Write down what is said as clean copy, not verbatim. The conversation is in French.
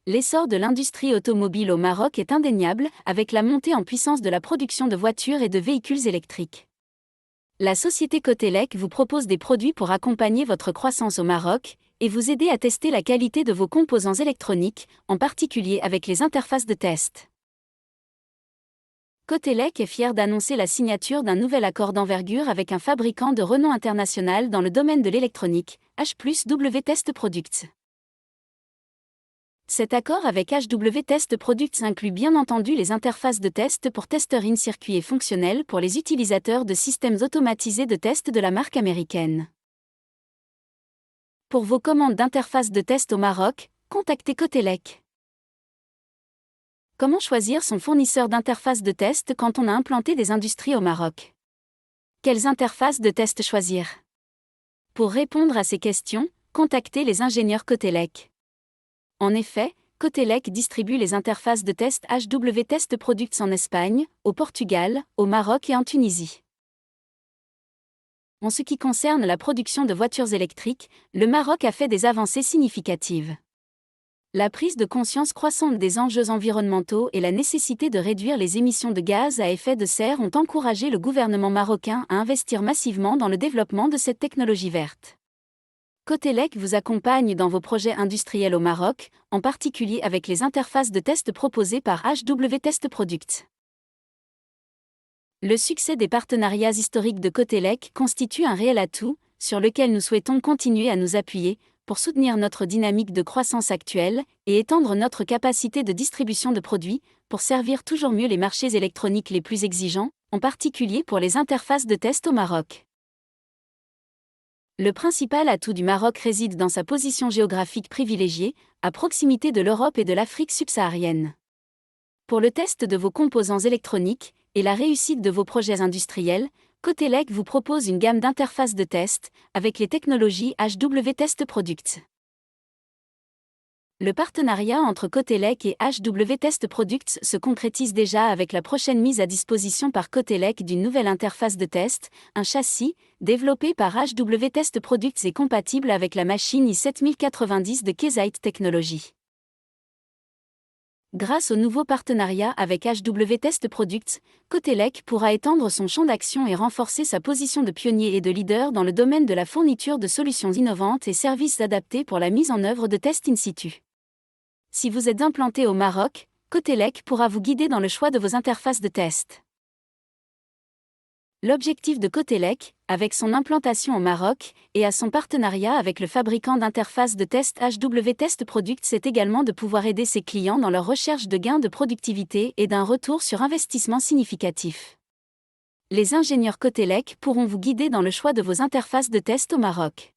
L'essor de l'industrie automobile au Maroc est indéniable, avec la montée en puissance de la production de voitures et de véhicules électriques. La société Cotelec vous propose des produits pour accompagner votre croissance au Maroc et vous aider à tester la qualité de vos composants électroniques, en particulier avec les interfaces de test. Cotelec est fier d'annoncer la signature d'un nouvel accord d'envergure avec un fabricant de renom international dans le domaine de l'électronique, H+W Test Products. Cet accord avec HW Test Products inclut bien entendu les interfaces de test pour testeurs in-circuit et fonctionnels pour les utilisateurs de systèmes automatisés de test de la marque américaine. Pour vos commandes d'interfaces de test au Maroc, contactez Cotelec. Comment choisir son fournisseur d'interfaces de test quand on a implanté des industries au Maroc? Quelles interfaces de test choisir? Pour répondre à ces questions, contactez les ingénieurs Cotelec. En effet, Cotelec distribue les interfaces de test HW Test Products en Espagne, au Portugal, au Maroc et en Tunisie. En ce qui concerne la production de voitures électriques, le Maroc a fait des avancées significatives. La prise de conscience croissante des enjeux environnementaux et la nécessité de réduire les émissions de gaz à effet de serre ont encouragé le gouvernement marocain à investir massivement dans le développement de cette technologie verte. Cotelec vous accompagne dans vos projets industriels au Maroc, en particulier avec les interfaces de test proposées par HW Test Products. Le succès des partenariats historiques de Cotelec constitue un réel atout, sur lequel nous souhaitons continuer à nous appuyer, pour soutenir notre dynamique de croissance actuelle et étendre notre capacité de distribution de produits, pour servir toujours mieux les marchés électroniques les plus exigeants, en particulier pour les interfaces de test au Maroc. Le principal atout du Maroc réside dans sa position géographique privilégiée, à proximité de l'Europe et de l'Afrique subsaharienne. Pour le test de vos composants électroniques et la réussite de vos projets industriels, Cotelec vous propose une gamme d'interfaces de test avec les technologies HW Test Products. Le partenariat entre Cotelec et HW Test Products se concrétise déjà avec la prochaine mise à disposition par Cotelec d'une nouvelle interface de test, un châssis, développé par HW Test Products et compatible avec la machine i7090 de Keysight Technologies. Grâce au nouveau partenariat avec HW Test Products, Cotelec pourra étendre son champ d'action et renforcer sa position de pionnier et de leader dans le domaine de la fourniture de solutions innovantes et services adaptés pour la mise en œuvre de tests in situ. Si vous êtes implanté au Maroc, Cotelec pourra vous guider dans le choix de vos interfaces de test. L'objectif de Cotelec, avec son implantation au Maroc, et à son partenariat avec le fabricant d'interfaces de test HW Test Products est également de pouvoir aider ses clients dans leur recherche de gains de productivité et d'un retour sur investissement significatif. Les ingénieurs Cotelec pourront vous guider dans le choix de vos interfaces de test au Maroc.